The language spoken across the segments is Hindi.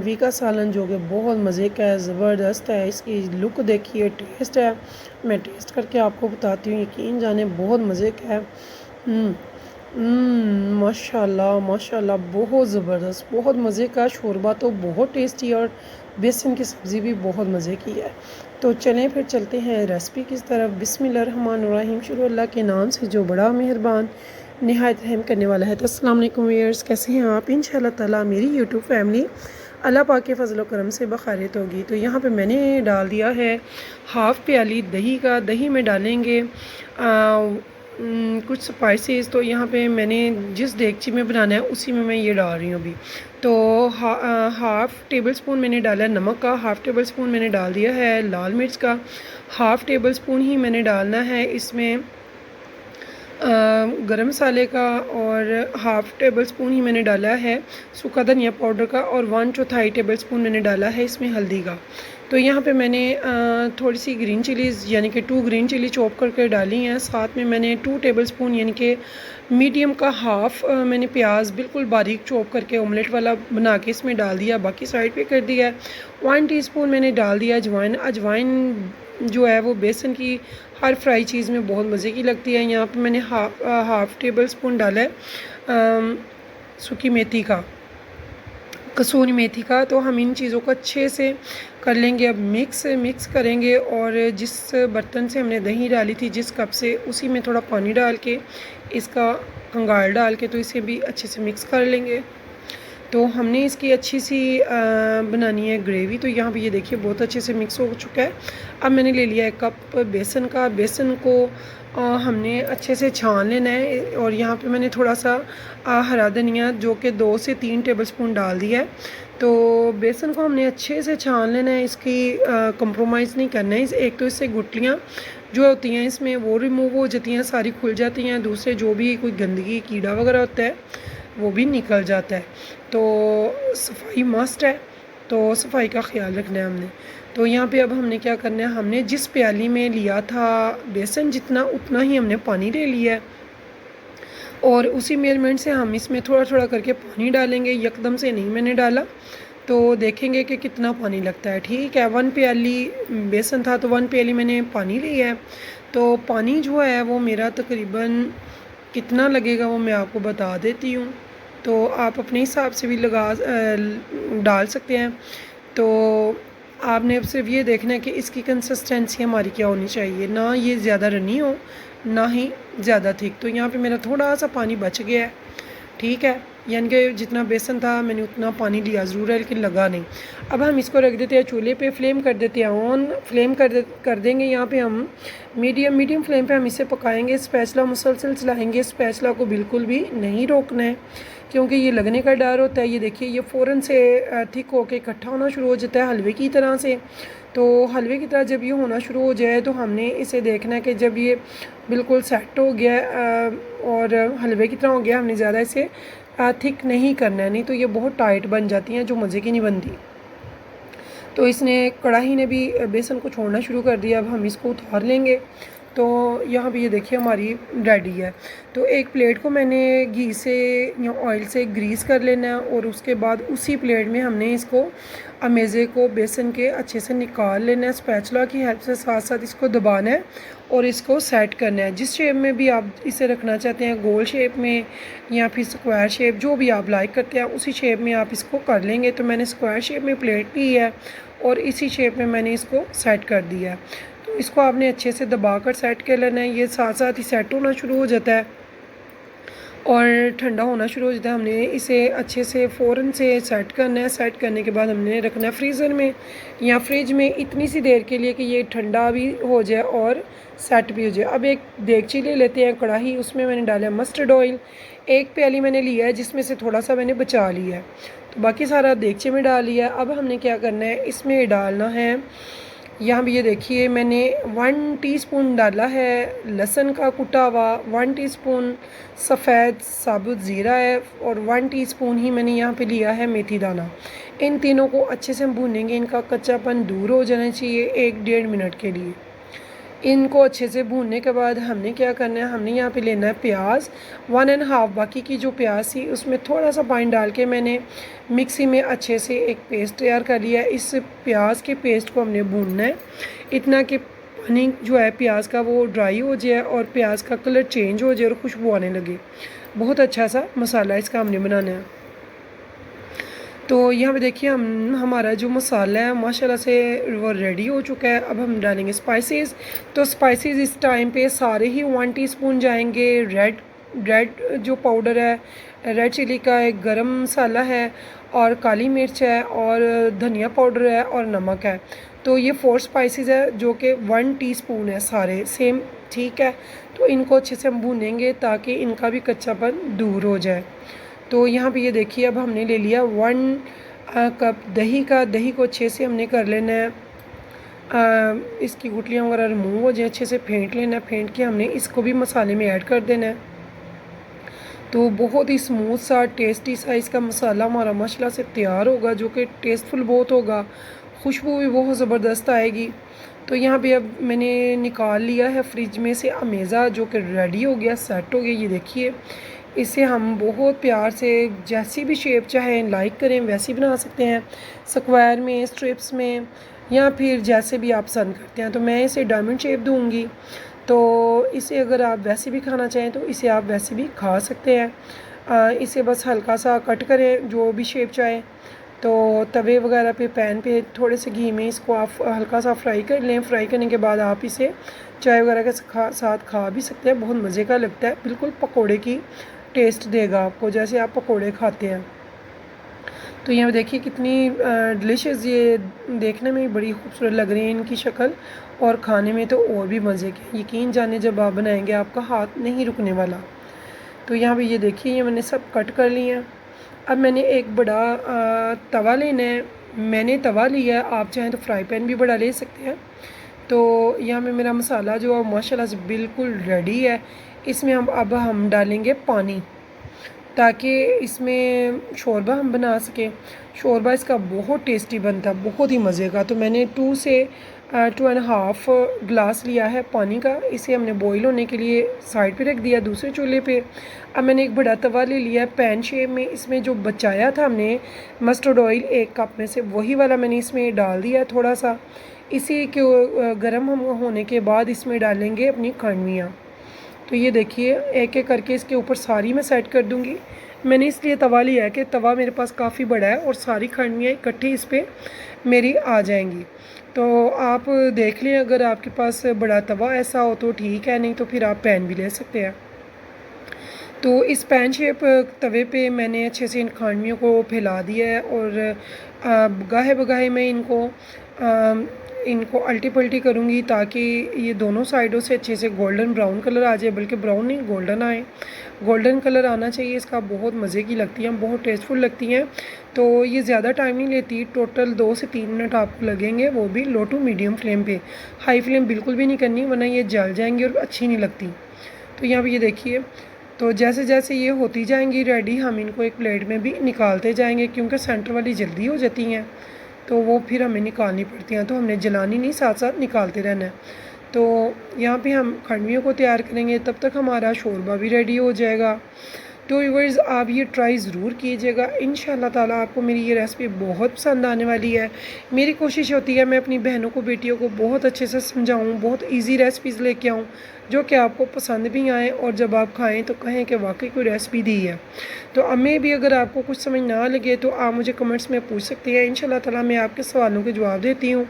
अरवी का सालन जो कि बहुत मज़े का है, ज़बरदस्त है। इसकी लुक देखिए, टेस्ट है, मैं टेस्ट करके आपको बताती हूँ, यकीन जाने बहुत मज़े का है। माशाल्लाह माशाल्लाह, बहुत ज़बरदस्त, बहुत मज़े का शोरबा तो बहुत टेस्टी, और बेसन की सब्ज़ी भी बहुत मज़े की है। तो चलें फिर चलते हैं रेसिपी की तरफ। बिस्मिल्लाहिर्रहमानिर्रहीम, शुरू अल्लाह के नाम से जो बड़ा मेहरबान निहायत रहम करने वाला है। तो अस्सलाम वालेकुम व्यूअर्स, कैसे हैं आप? इंशाअल्लाह ताला मेरी यूट्यूब फैमिली अल्लाह पाक के फ़ज़ल व करम से बख़ैरियत होगी। तो यहाँ पे मैंने डाल दिया है हाफ़ प्याली दही का। दही में डालेंगे कुछ स्पाइसेस। तो यहाँ पे मैंने जिस देगची में बनाना है उसी में मैं ये डाल रही हूँ अभी। तो हाफ़ टेबल स्पून मैंने डाला है नमक का, हाफ़ टेबल स्पून मैंने डाल दिया है लाल मिर्च का, हाफ़ टेबल स्पून ही मैंने डालना है इसमें गरम मसाले का, और हाफ़ टेबल स्पून ही मैंने डाला है सूखा धनिया पाउडर का, और 1/4 टेबल स्पून मैंने डाला है इसमें हल्दी का। तो यहाँ पे मैंने थोड़ी सी ग्रीन चिलीज़ यानी कि 2 ग्रीन चिली चॉप करके डाली हैं। साथ में मैंने 2 टेबल स्पून यानी कि मीडियम का हाफ़ मैंने प्याज बिल्कुल बारीक चॉप करके ऑमलेट वाला बना के इसमें डाल दिया, बाकी साइड पे कर दिया है। 1 टीस्पून मैंने डाल दिया अजवाइन। अजवाइन जो है वो बेसन की हर फ्राई चीज़ में बहुत मज़े की लगती है। यहाँ पे मैंने हाफ़ टेबल स्पून डाला है सूखी मेथी का, कसूरी मेथी का। तो हम इन चीज़ों को अच्छे से कर लेंगे। अब मिक्स करेंगे, और जिस बर्तन से हमने दही डाली थी जिस कप से, उसी में थोड़ा पानी डाल के इसका कंगाल डाल के तो इसे भी अच्छे से मिक्स कर लेंगे। तो हमने इसकी अच्छी सी बनानी है ग्रेवी। तो यहाँ पे ये देखिए बहुत अच्छे से मिक्स हो चुका है। अब मैंने ले लिया 1 कप बेसन का। बेसन को हमने अच्छे से छान लेना है, और यहाँ पे मैंने थोड़ा सा हरा धनिया जो कि 2 से 3 टेबलस्पून डाल दिया है। तो बेसन को हमने अच्छे से छान लेना है, इसकी कंप्रोमाइज़ नहीं करना है। एक तो इससे गुठलियाँ जो होती हैं इसमें वो रिमूव हो जाती हैं, सारी खुल जाती हैं। दूसरे जो भी कोई गंदगी कीड़ा वगैरह होता है वो भी निकल जाता है। तो सफाई मस्ट है, तो सफाई का ख़्याल रखना है हमने। तो यहाँ पे अब हमने क्या करना है, हमने जिस प्याली में लिया था बेसन जितना, उतना ही हमने पानी ले लिया है, और उसी मेजरमेंट से हम इसमें थोड़ा थोड़ा करके पानी डालेंगे। यकदम से नहीं मैंने डाला, तो देखेंगे कि कितना पानी लगता है। ठीक है, 1 प्याली बेसन था तो 1 प्याली मैंने पानी लिया है। तो पानी जो है वो मेरा तकरीबन कितना लगेगा वो मैं आपको बता देती हूँ, तो आप अपने हिसाब से भी डाल सकते हैं। तो आपने अब सिर्फ ये देखना है कि इसकी कंसिस्टेंसी हमारी क्या होनी चाहिए, ना ये ज़्यादा रनी हो ना ही ज़्यादा थिक। तो यहाँ पे मेरा थोड़ा सा पानी बच गया है। ठीक है, यानी कि जितना बेसन था मैंने उतना पानी लिया ज़रूर है, लेकिन लगा नहीं। अब हम इसको रख देते हैं चूल्हे पे, फ्लेम कर देते हैं ऑन। फ्लेम कर देंगे यहाँ पे हम मीडियम फ्लेम पे हम इसे पकाएंगे। स्पैचुला मुसलसल चलाएंगे, स्पैचुला को बिल्कुल भी नहीं रोकना है, क्योंकि ये लगने का डर होता है। ये देखिए ये फ़ौरन से थिक होके इकट्ठा होना शुरू हो जाता है हलवे की तरह से। तो हलवे की तरह जब ये होना शुरू हो जाए तो हमने इसे देखना है कि जब ये बिल्कुल सेट हो गया और हलवे की तरह हो गया, हमने ज़्यादा इसे थिक नहीं करना है, नहीं तो ये बहुत टाइट बन जाती हैं जो मज़े की नहीं बनती। तो इसने कढ़ाई ने भी बेसन को छोड़ना शुरू कर दिया। अब हम इसको उतार लेंगे। तो यहाँ पे ये देखिए हमारी रेडी है। तो एक प्लेट को मैंने घी से या ऑयल से ग्रीस कर लेना है, और उसके बाद उसी प्लेट में हमने इसको अमेज़े को बेसन के अच्छे से निकाल लेना है। स्पैचुला की हेल्प से साथ साथ इसको दबाना है और इसको सेट करना है। जिस शेप में भी आप इसे रखना चाहते हैं, गोल शेप में या फिर स्क्वायर शेप, जो भी आप लाइक करते हैं उसी शेप में आप इसको कर लेंगे। तो मैंने स्क्वायर शेप में प्लेट ली है और इसी शेप में मैंने इसको सेट कर दिया है। तो इसको आपने अच्छे से दबाकर सेट कर लेना है। ये साथ साथ ही सेट होना शुरू हो जाता है और ठंडा होना शुरू हो जाता है। हमने इसे अच्छे से फ़ौरन से सेट करना है। सेट करने के बाद हमने रखना है फ्रीज़र में या फ्रिज में इतनी सी देर के लिए कि ये ठंडा भी हो जाए और सेट भी हो जाए। अब एक देगची ले लेते हैं, कढ़ाई, उसमें मैंने डाला मस्टर्ड ऑयल। 1 प्याली मैंने लिया है, जिसमें से थोड़ा सा मैंने बचा लिया है, तो बाकी सारा देगचे में डाल लिया। अब हमने क्या करना है, इसमें डालना है, यहाँ भी ये देखिए मैंने 1 टीस्पून डाला है लहसुन का कुटा हुआ, 1 टीस्पून सफ़ेद साबुत ज़ीरा है, और 1 टीस्पून ही मैंने यहाँ पे लिया है मेथी दाना। इन तीनों को अच्छे से हम भूनेंगे, इनका कच्चापन दूर हो जाना चाहिए 1 डेढ़ मिनट के लिए। इनको अच्छे से भूनने के बाद हमने क्या करना है, हमने यहाँ पे लेना है प्याज 1.5। बाकी की जो प्याज थी उसमें थोड़ा सा पानी डाल के मैंने मिक्सी में अच्छे से एक पेस्ट तैयार कर लिया है। इस प्याज के पेस्ट को हमने भूनना है इतना कि पानी जो है प्याज का वो ड्राई हो जाए और प्याज का कलर चेंज हो जाए और खुशबू आने लगे। बहुत अच्छा सा मसाला इसका हमने बनाना है। तो यहाँ पे देखिए हमारा जो मसाला है माशाल्लाह से वो रेडी हो चुका है। अब हम डालेंगे स्पाइसेस। तो स्पाइसेस इस टाइम पे सारे ही 1 टीस्पून जाएंगे। रेड जो पाउडर है, रेड चिली का एक गरम मसाला है और काली मिर्च है और धनिया पाउडर है और नमक है। तो ये 4 स्पाइसेस है जो कि 1 टीस्पून है सारे सेम, ठीक है। तो इनको अच्छे से हम भूनेंगे ताकि इनका भी कच्चापन दूर हो जाए। तो यहाँ पे ये देखिए अब हमने ले लिया 1 कप दही का। दही को अच्छे से हमने कर लेना है, इसकी गुठलियाँ वगैरह रिमूव हो जाए, अच्छे से फेंट लेना है। फेंट के हमने इसको भी मसाले में ऐड कर देना है। तो बहुत ही स्मूथ सा टेस्टी सा इसका मसाला हमारा माशाल्लाह से तैयार होगा, जो कि टेस्टफुल बहुत होगा, खुशबू भी बहुत ज़बरदस्त आएगी। तो यहाँ पे अब मैंने निकाल लिया है फ्रिज में से अमेज़ा, जो कि रेडी हो गया, सेट हो गया। ये देखिए इसे हम बहुत प्यार से जैसी भी शेप चाहे लाइक करें वैसी बना सकते हैं, स्क्वायर में, स्ट्रिप्स में, या फिर जैसे भी आप पसंद करते हैं। तो मैं इसे डायमंड शेप दूंगी। तो इसे अगर आप वैसे भी खाना चाहें तो इसे आप वैसे भी खा सकते हैं। इसे बस हल्का सा कट करें जो भी शेप चाहे। तो तवे वगैरह पे, पैन पे थोड़े से घी में इसको आप हल्का सा फ्राई कर लें। फ्राई करने के बाद आप इसे चाय वगैरह के साथ खा भी सकते हैं। बहुत मज़े का लगता है, बिल्कुल पकोड़े की टेस्ट देगा आपको, जैसे आप पकोड़े खाते हैं। तो यहाँ देखिए कितनी डिलीशियस, ये देखने में बड़ी खूबसूरत लग रही है इनकी शक्ल, और खाने में तो और भी मज़े के। यकीन जाने जब आप बनाएंगे आपका हाथ नहीं रुकने वाला। तो यहाँ पे ये देखिए ये मैंने सब कट कर लिए हैं। अब मैंने एक बड़ा तवा लेना है। मैंने तवा लिया है, आप चाहें तो फ्राई पैन भी बड़ा ले सकते हैं। तो यहाँ पे मेरा मसाला जो है माशाल्लाह से बिल्कुल रेडी है। इसमें अब हम डालेंगे पानी, ताकि इसमें शोरबा हम बना सकें। शोरबा इसका बहुत टेस्टी बनता है, बहुत ही मज़े का। तो मैंने 2 से 2.5 ग्लास लिया है पानी का। इसे हमने बॉईल होने के लिए साइड पे रख दिया दूसरे चूल्हे पे। अब मैंने एक बड़ा तवा ले लिया है पैन शेप में। इसमें जो बचाया था हमने मस्टर्ड ऑयल 1 कप में से, वही वाला मैंने इसमें डाल दिया थोड़ा सा। इसी के गर्म हम होने के बाद इसमें डालेंगे अपनी खंडवियाँ। तो ये देखिए एक एक करके इसके ऊपर सारी मैं सेट कर दूँगी। मैंने इसलिए तवा लिया है कि तवा मेरे पास काफ़ी बड़ा है और सारी खंडवियाँ इकट्ठी इस पर मेरी आ जाएंगी। तो आप देख लें, अगर आपके पास बड़ा तवा ऐसा हो तो ठीक है, नहीं तो फिर आप पैन भी ले सकते हैं। तो इस पैन शेप तवे पे मैंने अच्छे से इन खांडवियों को फैला दिया है और बगाहे बगाहे मैं इनको अल्टी पल्टी करूँगी ताकि ये दोनों साइडों से अच्छे से गोल्डन ब्राउन कलर आ जाए, बल्कि ब्राउन नहीं गोल्डन आए। गोल्डन कलर आना चाहिए इसका। बहुत मज़े की लगती हैं, बहुत टेस्टफुल लगती हैं। तो ये ज़्यादा टाइम नहीं लेती, टोटल 2 से 3 मिनट आपको लगेंगे, वो भी लो टू मीडियम फ्लेम पे। हाई फ्लेम बिल्कुल भी नहीं करनी, वरना ये जल जाएंगी और अच्छी नहीं लगती। तो यहाँ पर ये देखिए, तो जैसे जैसे ये होती जाएंगी रेडी, हम इनको एक प्लेट में भी निकालते जाएंगे, क्योंकि सेंटर वाली जल्दी हो जाती हैं तो वो फिर हमें निकालनी पड़ती हैं। तो हमने जलानी नहीं, साथ साथ निकालते रहना है। तो यहाँ पे हम खंडवियों को तैयार करेंगे, तब तक हमारा शोरबा भी रेडी हो जाएगा। तो व्यूअर्स आप ये ट्राई ज़रूर कीजिएगा, इंशाल्लाह ताला आपको मेरी ये रेसिपी बहुत पसंद आने वाली है। मेरी कोशिश होती है मैं अपनी बहनों को, बेटियों को बहुत अच्छे से समझाऊँ, बहुत ईजी रेसिपीज़ लेके आऊँ जो कि आपको पसंद भी आए, और जब आप खाएं तो कहें कि वाकई कोई रेसिपी दी है। तो हमें भी अगर आपको कुछ समझ ना लगे तो आप मुझे कमेंट्स में पूछ सकते हैं। इंशाल्लाह ताला मैं आपके सवालों के जवाब देती हूँ।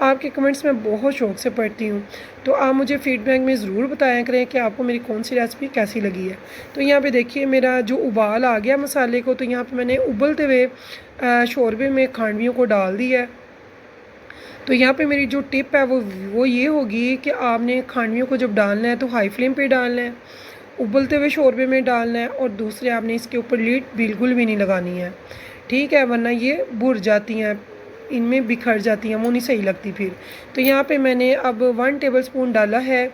आपके कमेंट्स में बहुत शौक़ से पढ़ती हूँ। तो आप मुझे फ़ीडबैक में ज़रूर बताया करें कि आपको मेरी कौन सी रेसिपी कैसी लगी है। तो यहाँ पे देखिए मेरा जो उबाल आ गया मसाले को, तो यहाँ पे मैंने उबलते हुए शोरबे में खांडवियों को डाल दिया है। तो यहाँ पे मेरी जो टिप है वो ये होगी कि आपने खांडवियों को जब डालना है तो हाई फ्लेम पे डालना है, उबलते हुए शोरबे में डालना है, और दूसरे आपने इसके ऊपर लीड बिल्कुल भी नहीं लगानी है, ठीक है, वरना ये बुर जाती हैं, इनमें बिखर जाती हैं, वो नहीं सही लगती फिर। तो यहाँ पे मैंने अब 1 टेबलस्पून डाला है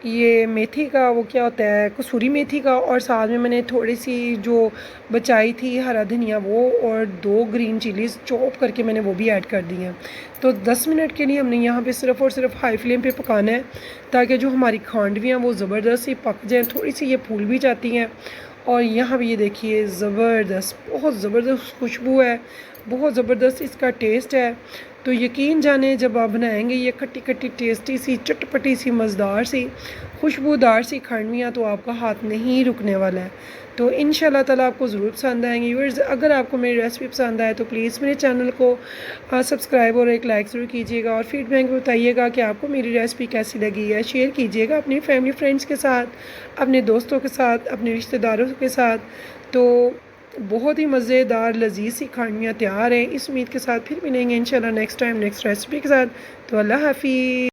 ये मेथी का वो क्या होता है, कसूरी मेथी का, और साथ में मैंने थोड़ी सी जो बचाई थी हरा धनिया वो, और 2 ग्रीन चिलीज़ चॉप करके मैंने वो भी ऐड कर दी हैं। तो 10 मिनट के लिए हमने यहाँ पे सिर्फ़ और सिर्फ हाई फ्लेम पे पकाना है, ताकि जो हमारी खांडवियाँ वो ज़बरदस्त सी पक जाएँ, थोड़ी सी ये फूल भी जाती हैं। और यहाँ पे ये देखिए ज़बरदस्त, बहुत ज़बरदस्त खुशबू है, बहुत ज़बरदस्त इसका टेस्ट है। तो यकीन जाने जब आप बनाएंगे ये खट्टी खट्टी टेस्टी सी चटपटी सी मज़ेदार सी खुशबूदार सी खांडवियाँ, तो आपका हाथ नहीं रुकने वाला है। तो इंशाल्लाह ताला आपको ज़रूर पसंद आएंगी व्यूअर्स। अगर आपको मेरी रेसिपी पसंद आए तो प्लीज़ मेरे चैनल को सब्सक्राइब और एक लाइक ज़रूर कीजिएगा, और फीडबैक में बताइएगा कि आपको मेरी रेसिपी कैसी लगी है। शेयर कीजिएगा अपनी फैमिली फ्रेंड्स के साथ, अपने दोस्तों के साथ, अपने रिश्तेदारों के साथ। तो बहुत ही मज़ेदार लजीज सी खानियाँ तैयार हैं। इस उम्मीद के साथ फिर मिलेंगे इंशाल्लाह नेक्स्ट टाइम नेक्स्ट रेसिपी के साथ। तो अल्लाह हाफ़िज़।